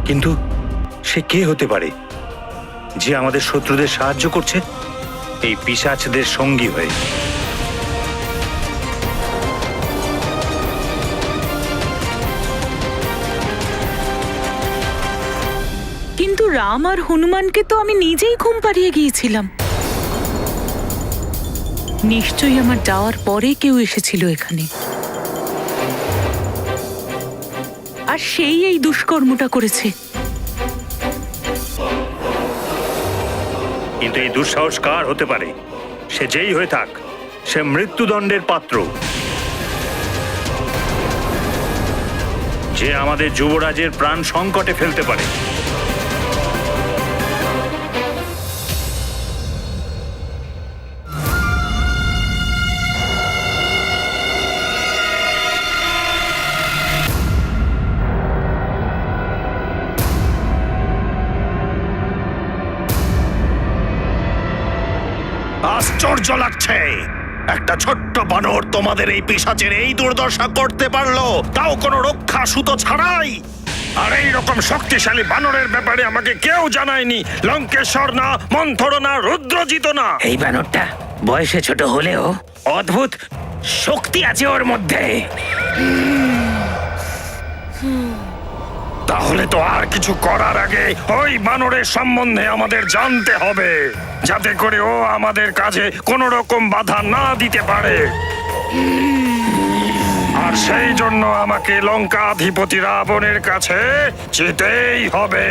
কিন্তু সে কে হতে পারে যে আমাদের শত্রুদের সাহায্য করছে এই পিশাচদের সঙ্গী হয়ে? কিন্তু রাম আর হনুমানকে তো আমি নিজেই ঘুম পাড়িয়ে গিয়েছিলাম। নিশ্চয়ই আমার যাওয়ার পরে কেউ এসেছিল এখানে, আর সেই এই দুষ্কর্মটা করেছে। কিন্তু এই দুঃসাহস কার হতে পারে? সে যেই হয়ে থাক, সে মৃত্যুদণ্ডের পাত্র। যে আমাদের যুবরাজের প্রাণ সংকটে ফেলতে পারে। আশ্চর্য লাগছে, একটা ছোট্ট বানর তোমাদের এই পিশাচের এই দুর্দশা করতে পারলো, তাও কোনো রক্ষা সুতো ছাড়াই। আর এইরকম শক্তিশালী বানরের ব্যাপারে আমাকে কেউ জানায়নি। লঙ্কেশ্বর না, মন্থর না, রুদ্রজিত না। এই বানরটা বয়সে ছোট হলেও অদ্ভুত শক্তি আছে ওর মধ্যে। তাহলে তো আর কিছু করার আগে ওই বানরের সম্বন্ধে আমাদের জানতে হবে, যাতে করে ও আমাদের কাজে কোনো রকম বাধা না দিতে পারে। আর সেই জন্য আমাকে লঙ্কাধিপতি রাবণের কাছে যেতেই হবে।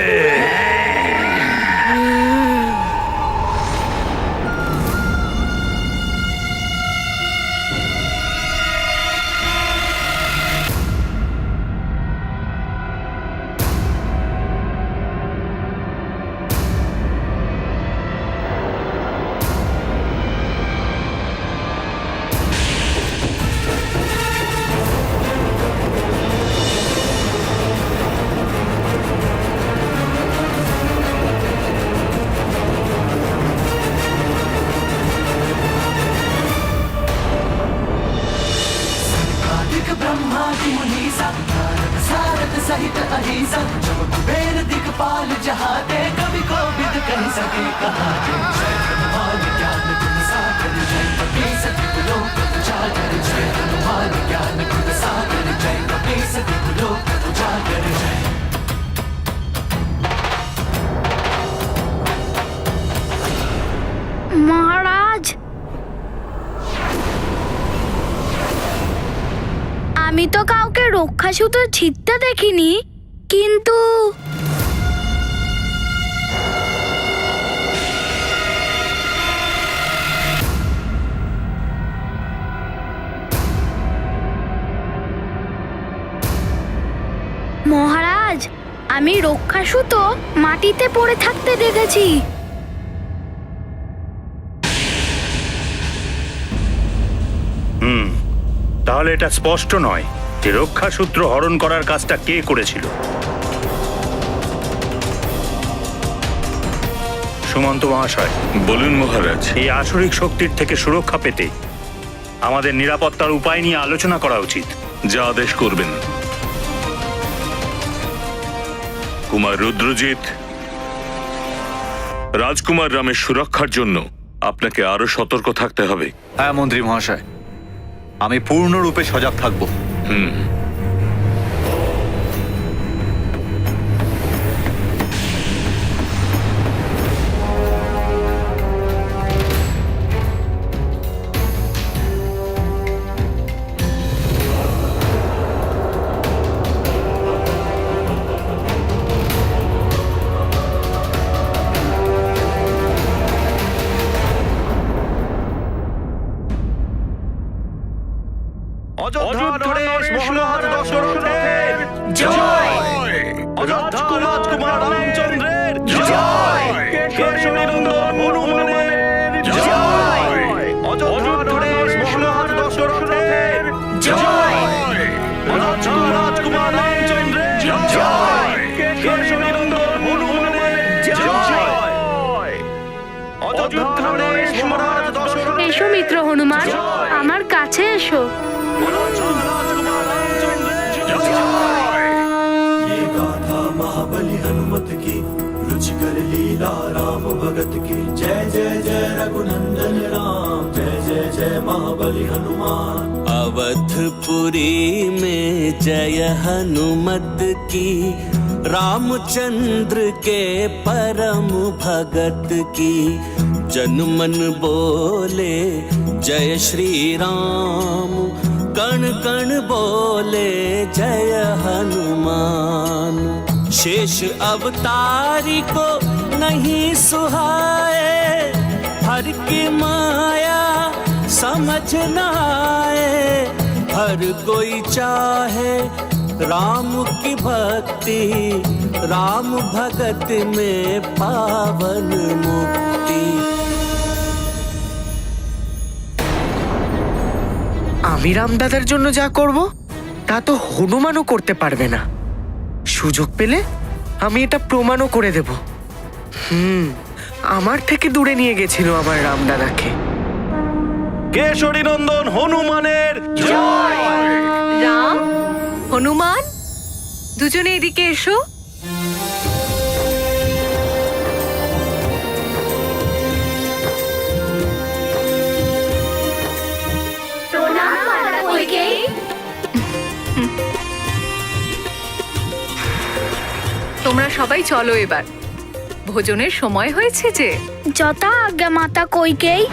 ब्रह्मादि मुनीसा नारद सारद सहित अहिसा जब कुबेर दिक्पाल जहाते कवि को विद कह सके कहा जय हनुमान ज्ञान गुण सागर जय कपीस लोक उजागर जय हनुमान ज्ञान गुण सागर जय कपीस लोक उजागर जय। महाराज, আমি তো কাউকে রক্ষা সূত্র ছিঁড়তে দেখিনি, কিন্তু মহারাজ, আমি রক্ষা সূত্র মাটিতে পড়ে থাকতে দেখেছি। তাহলে এটা স্পষ্ট নয় যে রক্ষা সূত্র হরণ করার কাজটা কে করেছিল। সুমন্ত মহাশয়, বলুন মহারাজ। এই আসরিক শক্তির থেকে সুরক্ষা পেতে আমাদের নিরাপত্তার উপায় নিয়ে আলোচনা করা উচিত। যা আদেশ করবেন। কুমার রুদ্রজিৎ, রাজকুমার রামের সুরক্ষার জন্য আপনাকে আরো সতর্ক থাকতে হবে। হ্যাঁ মন্ত্রী মহাশয়, আমি পূর্ণরূপে সজাগ থাকব। অযোধ্যাধরেশ মহারাজ দশরথের জয়। রাজকুমার রামচন্দ্রের জয়। কেশরীনন্দন হনুমানের জয়। অযোধ্যাধরেশ মহারাজ দশরথের জয়। রাজকুমার রামচন্দ্রের জয়। কেশরীনন্দন হনুমানের জয়। অযোধ্যাধরেশ মহারাজ দশরথের। এসো মিত্র হনুমান, আমার কাছে এসো। ये गाथा महाबली हनुमत की रुचिकर लीला राम भगत की जय जय जय रघुनंदन राम जय जय जय महाबली हनुमान अवधपुरी में जय हनुमत की रामचंद्र के परम भगत की जन मन बोले जय श्री राम कण कण बोले जय हनुमान शेष अवतारी को नहीं सुहाए हर की माया समझ न आए हर कोई चाहे राम की भक्ति राम भगत में पावन मुक्ति। আমি রামদাদার জন্য যা করব তা তো হনুমানও করতে পারবে না। সুযোগ পেলে আমি এটা প্রমাণও করে দেব। আমার থেকে দূরে নিয়ে গেছিল আমার রামদাদাকে। কেশরী নন্দন হনুমানের রাম, হনুমান, দুজনে এদিকে এসো। তোমরা সবাই চলো, এবার ভোজনের সময় হয়েছে যে। যথা আজ্ঞা মাতা কইকেই।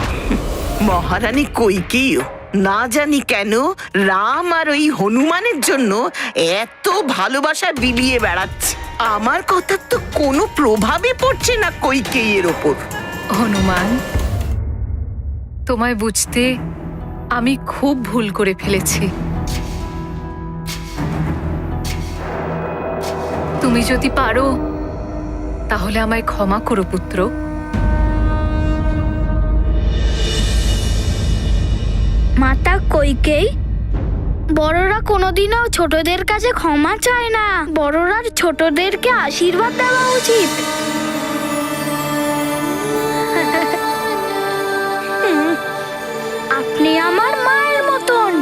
মহারানী কইকেইও না জানি কেন রাম আর ওই হনুমানের জন্য এত ভালোবাসা বিলিয়ে বেড়াচ্ছে। আমার কথা তো কোনো প্রভাবই পড়ছে না কইকেইয়ের ওপর। হনুমান, তোমায় বুঝতে আমি খুব ভুল করে ফেলেছি। তুমি যদি পারো তাহলে আমায় ক্ষমা করো পুত্র। মাতা কইকেই, বড়রা কোনোদিনও ছোটদের কাছে ক্ষমা চায় না, বড়রা ছোটদেরকে আশীর্বাদ দেওয়া উচিত। আপনি আমার মায়ের মতন,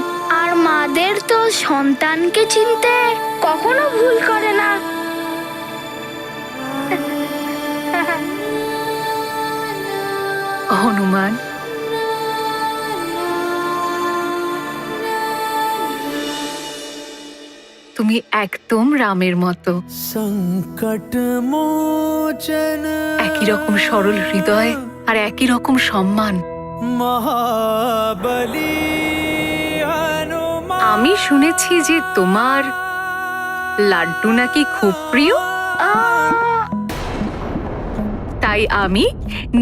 আর মাদের তো সন্তানকে চিনতে কখনো ভুল করে না। হনুমান, তুমি একদম রামের মতো। संकट मोचन একই রকম সরল হৃদয় আর একই রকম সম্মান। महाबली हनुमान। আমি শুনেছি যে তোমার লাড্ডু নাকি খুব প্রিয়, তাই আমি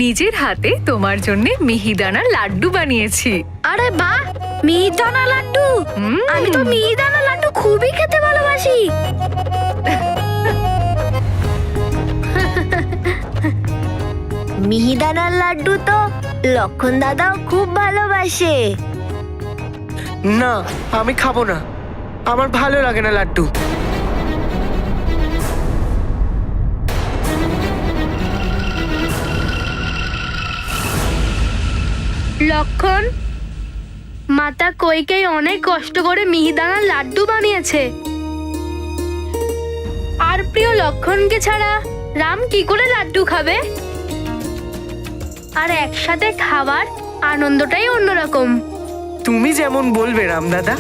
নিজের হাতে তোমার জন্য মিহিদানা লাড্ডু বানিয়েছি। আরে বাহ, মিহিদানা লাড্ডু! আমি তো মিহিদানা লাড্ডু খুবই খেতে ভালোবাসি। মিহিদানার লাড্ডু তো লক্ষণ দাদাও খুব ভালোবাসে। না, আমি খাবো না, আমার ভালো লাগে না লাড্ডু। লক্ষণ, মাতা কইকেই অনেক কষ্ট করে মিহিদানার লাড্ডু বানিয়েছে। আর প্রিয় লক্ষণকে ছাড়া রাম কি করে লাড্ডু খাবে? আর একসাথে খাবার আনন্দটাই অন্যরকম। তুমি যেমন বলবে রামদাদা।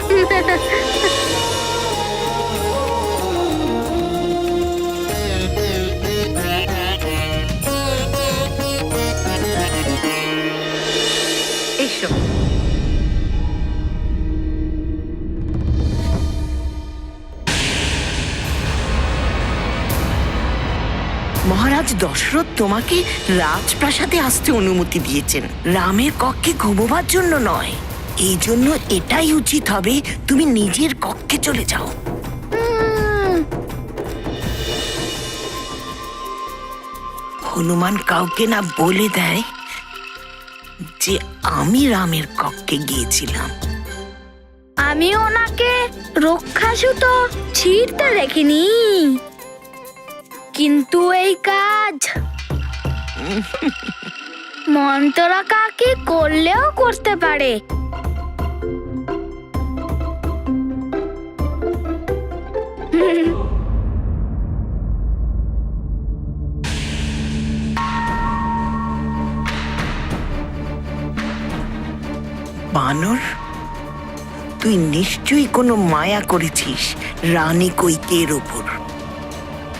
এসো। মহারাজ দশরথ তোমাকে রাজপ্রাসাদে আসতে অনুমতি দিয়েছেন, রামের কক্ষে ঘুমোবার জন্য নয়। এই জন্য এটাই উচিত হবে তুমি নিজের কক্ষে চলে যাও। হনুমান কাউকে না বলে দেয় যে আমি রামের কক্ষে গিয়েছিলাম। আমি ওনাকে রক্ষাসুতো ছিঁড়তে দেখিনি, কিন্তু এই কাজ মন্তরা কাকি করলেও করতে পারে। বানর, তুই নিশ্চয়ই কোনো মায়া করেছিস রানী কৈকের ওপর।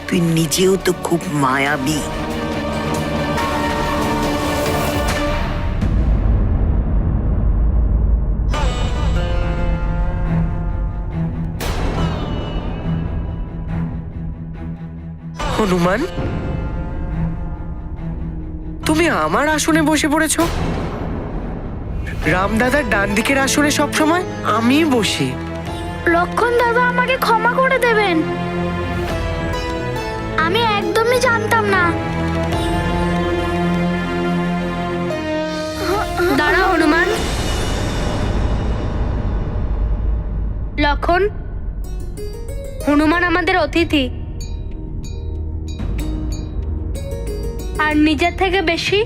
তুই নিজেও তো খুব মায়াবী। হনুমান, তুমি আমার আসনে বসে পড়েছো। রামদাদার ডান দিকের আসনে সবসময় আমি বসি। লক্ষণ দাদা আমাকে ক্ষমা করে দেবেন, আমি একদমই জানতাম না। দাঁড়া হনুমান। লক্ষণ, হনুমান আমাদের অতিথি, আর নিজের থেকে বেশি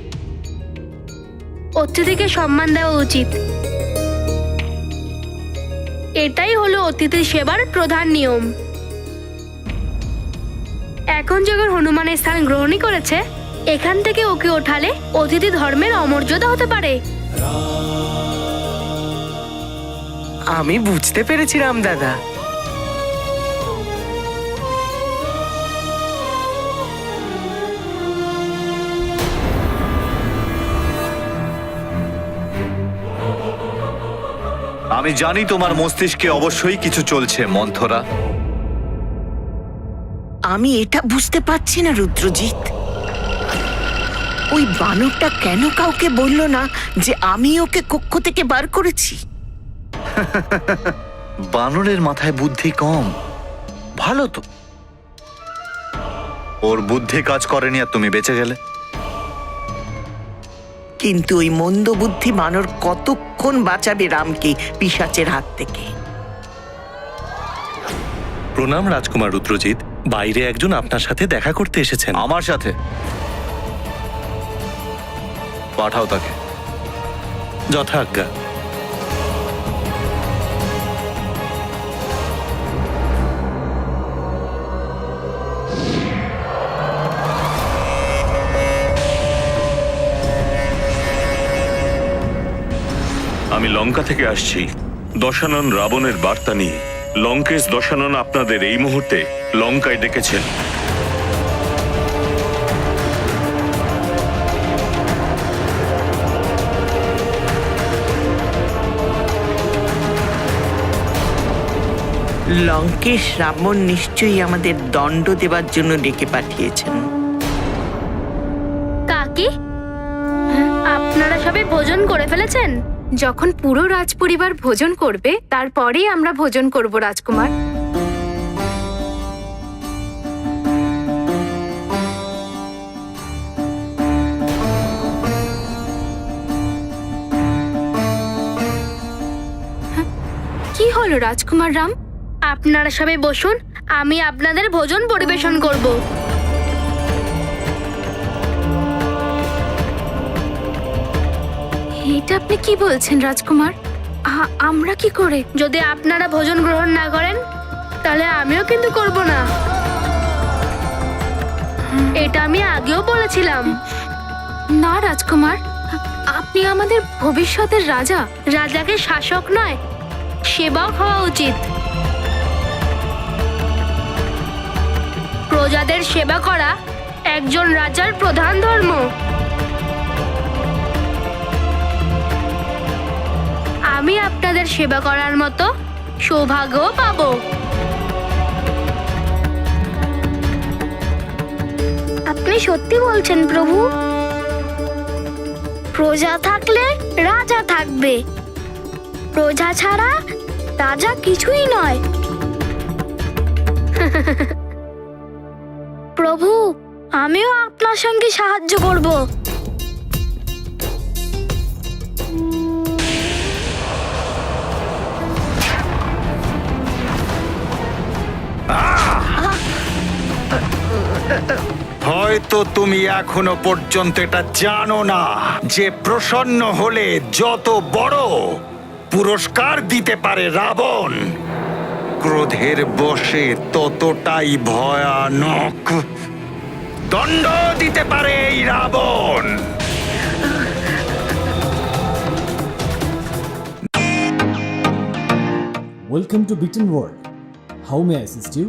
অতিথিকে সম্মান দেওয়া উচিত। এটাই হলো অতিথি সেবার প্রধান নিয়ম। এখন যখন হনুমানের স্থান গ্রহণই করেছে, এখান থেকে ওকে ওঠালে অতিথি ধর্মের অমর্যাদা হতে পারে। আমি বুঝতে পেরেছি রামদাদা। আমি জানি তোমার মস্তিষ্কে অবশ্যই কিছু চলছে মন্থরা। আমি এটা বুঝতে পারছি না রুদ্রজিৎ, ওই বানরটা কেন কাউকে বলল না যে আমি ওকে কক্ষ থেকে বার করেছি? বানরের মাথায় বুদ্ধি কম। ভালো তো, ওর বুদ্ধি কাজ করেনি আর তুমি বেঁচে গেলে। কিন্তু ওই মন্দ বুদ্ধি বানর কতক্ষণ বাঁচাবে রামকে পিশাচের হাত থেকে? প্রণাম রাজকুমার রুদ্রজিৎ, বাইরে একজন আপনার সাথে দেখা করতে এসেছেন। আমার সাথে? পাঠাও তাকে। যথাজ্ঞা। আমি লঙ্কা থেকে আসছি দশানন রাবণের বার্তা নিয়ে। লঙ্কেশ দশানন আপনাদের এই মুহূর্তে লঙ্কায় ডেকেছেন। লঙ্কেশ রাবণ নিশ্চয়ই আমাদের দণ্ড দেবার জন্য ডেকে পাঠিয়েছেন। কাকি, আপনারা সবাই ভোজন করে ফেলেছেন? যখন পুরো রাজপরিবার ভোজন করবে তারপরেই আমরা ভোজন করব রাজকুমার। কি হলো রাজকুমার রাম? আপনারা সবাই বসুন, আমি আপনাদের ভোজন পরিবেশন করব। এটা আপনি কি বলছেন রাজকুমার? আমরা কি করে? যদি আপনারা ভোজন গ্রহণ না করেন তাহলে আমিও কিন্তু করব না। এটা আমি আগেও বলেছিলাম। না রাজকুমার, আপনি আমাদের ভবিষ্যতের রাজা। রাজাকে শাসক নয়, সেবক হওয়া উচিত। প্রজাদের সেবা করা একজন রাজার প্রধান ধর্ম। আমি আপনাদের সেবা করার মতো সৌভাগ্যও পাবো। আপনি সত্যি বলছেন প্রভু? প্রজা থাকলে রাজা থাকবে, প্রজা ছাড়া রাজা কিছুই নয়। প্রভু, আমিও আপনার সঙ্গে সাহায্য করব। হয়তো তুমি এখনো পর্যন্ত এটা জানো না যে প্রসন্ন হলে যত বড় পুরস্কার দিতে পারে রাবণ, ক্রোধের বশে ততটাই ভয়ানক দণ্ড দিতে পারে এই রাবণ। ওয়েলকাম টু বিটেন world. How may I assist you?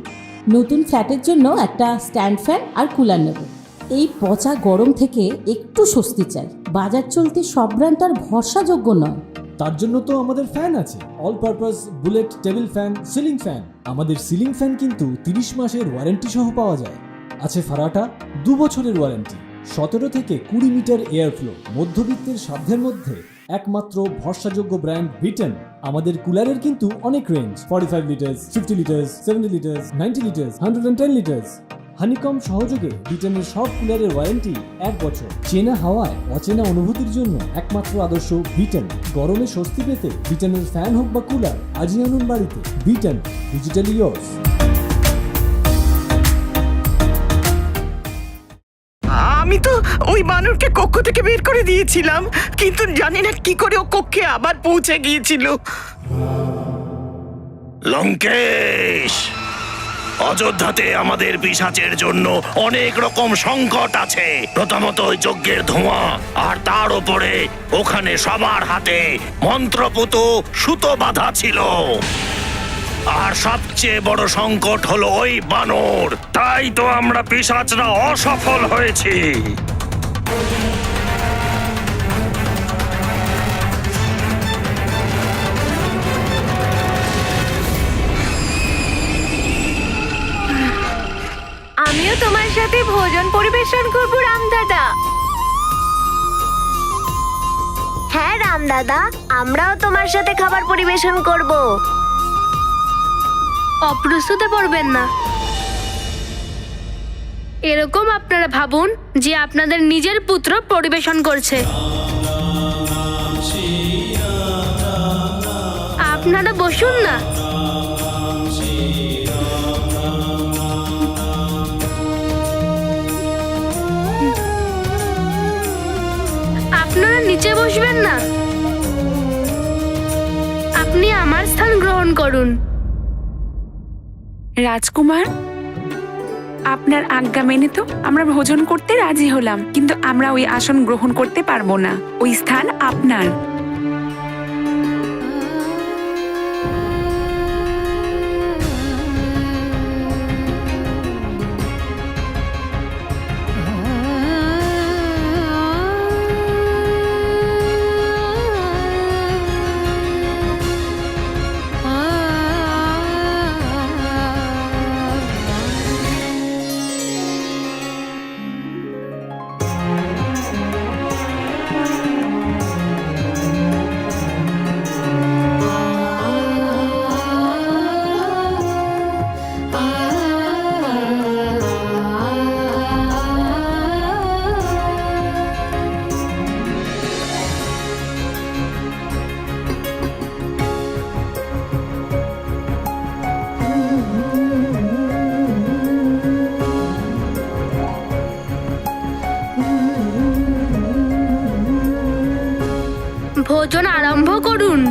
নতুন ফ্ল্যাটের জন্য একটা স্ট্যান্ড ফ্যান আর কুলার নেব। এই পচা গরম থেকে একটু স্বস্তি চাই। বাজার চলতে সব ব্র্যান্ড আর ভরসাযোগ্য নয়। তার জন্য তো আমাদের ফ্যান আছে, all purpose bullet table fan, ceiling fan. আমাদের সিলিং ফ্যান কিন্তু 30 মাসের ওয়ারেন্টি সহ পাওয়া যায়। আছে ফারাটা 2 বছরের ওয়ারেন্টি, 17 থেকে 20 মিটার এয়ার ফ্লো, মধ্যবিত্তের সাধ্যের মধ্যে একমাত্র ভরসাযোগ্য ব্র্যান্ড বিটেন। আমাদের কুলারের কিন্তু অনেক range, 45 litres, 50 litres, 70 litres, 90 litres, 110 litres. Honeycomb সহযোগে বিটেনের সব কুলারের ওয়ারেন্টি 1 বছর। চেনা হাওয়ায় অচেনা অনুভূতির জন্য একমাত্র আদর্শ বিটেন। গরমে স্বস্তি পেতে বিটেনের ফ্যান হোক বা কুলার, আজই আনুন বাড়িতে। Beaten, digitally yours. আমি তো ওই বানরকে কক্ষ থেকে বের করে দিয়েছিলাম, কিন্তু জানি না কি করে ও কক্ষে আবার পৌঁছে গিয়েছিল। লঙ্কেশ, অযোধ্যাতে আমাদের পিশাচের জন্য অনেক রকম সংকট আছে। প্রথমত ওই যজ্ঞের ধোঁয়া, আর তার উপরে ওখানে সবার হাতে মন্ত্রপুত সুতো বাঁধা ছিল। আর সবচেয়ে বড় সংকট হলো ওই বানর। তাই তো আমরা পিশাচরা অসফল হয়েছি। আমিও তোমার সাথে ভোজন পরিবেশন করব রামদাদা। হ্যাঁ রামদাদা, আমরাও তোমার সাথে খাবার পরিবেশন করব। অপ্রস্তুতে পড়বেন না। এরকম আপনারা ভাবুন যে আপনাদের নিজের পুত্র পরিবেশন করছে। আপনারা বসুন না। আপনারা নিচে বসবেন না। আপনি আমার স্থান গ্রহণ করুন। রাজকুমার, আপনার আজ্ঞা মেনে তো আমরা ভোজন করতে রাজি হলাম, কিন্তু আমরা ওই আসন গ্রহণ করতে পারবো না। ওই স্থান আপনার। ভোজন আরম্ভ করুন।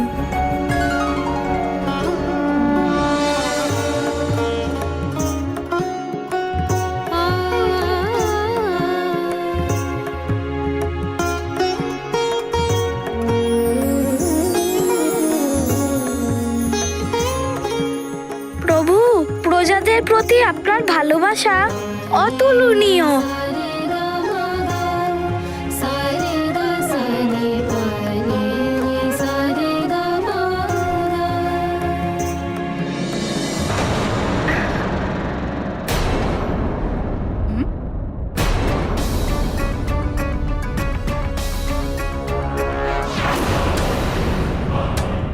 প্রভু, প্রজাদের প্রতি আপনার ভালোবাসা অতুলনীয়।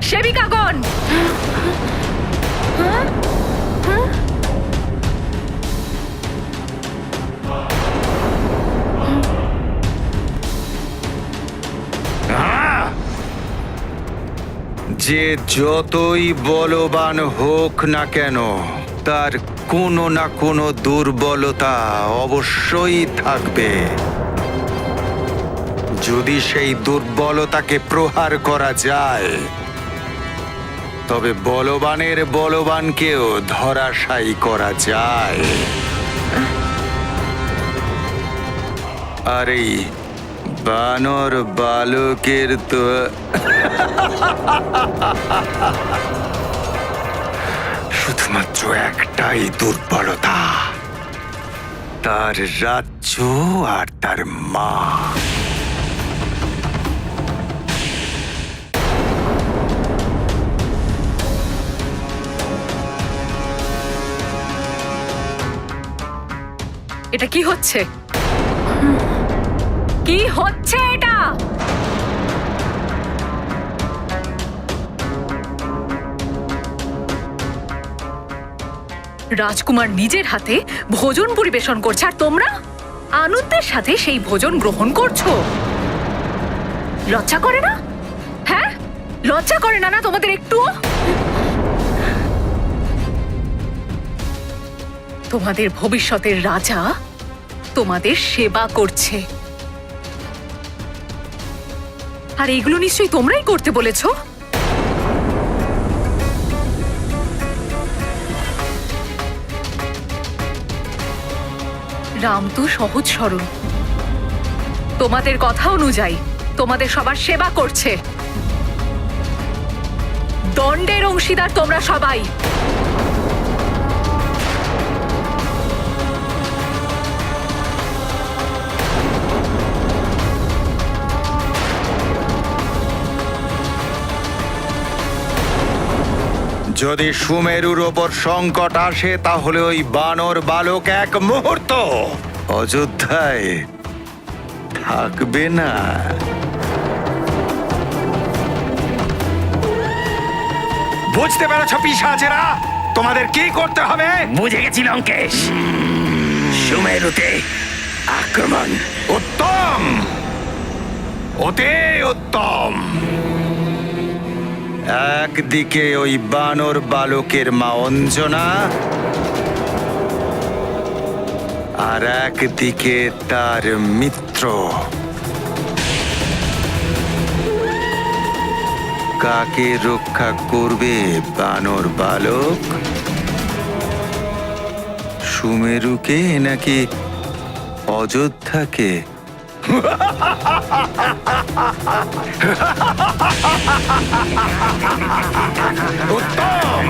সেবিকাগণ, যে যতই বলবান হোক না কেন, তার কোনো না কোনো দুর্বলতা অবশ্যই থাকবে। যদি সেই দুর্বলতাকে প্রহার করা যায়, তবে বলবানের বলবানকেও ধরাশায়ী করা যায়। আর এই বানর বালকের তো একমাত্র একটাই দুর্বলতা, তার রাজ্য আর তার মা। এটা কি হচ্ছে? কি হচ্ছে এটা? রাজকুমার নিজের হাতে ভোজন পরিবেশন করছে আর তোমরা আনন্দের সাথে সেই ভোজন গ্রহণ করছো। লজ্জা করে না? হ্যাঁ, লজ্জা করে না তোমাদের একটুও? তোমাদের ভবিষ্যতের রাজা তোমাদের সেবা করছে, আর এগুলো নিশ্চয়ই তোমরাই করতে বলেছো। রাম তো সহজ সরল, তোমাদের কথা অনুযায়ী তোমাদের সবার সেবা করছে। দণ্ডের অংশীদার তোমরা সবাই। যদি সুমেরুর ওপর সংকট আসে তাহলে ওই বানর বালক এক মুহূর্ত অযোধ্যায় থাকবে না। বুঝতে পেরেছ পিশাচেরা, তোমাদের কি করতে হবে? বুঝে গেছি লঙ্কেশ। সুমেরুতে আক্রমণ। উত্তম, অতি উত্তম। একদিকে ওই বানর বালকের মা অঞ্জনা, আর একদিকে তার মিত্র। কাকে রক্ষা করবে বানর বালক? সুমেরুকে নাকি অযোধ্যাকে? উত্তম।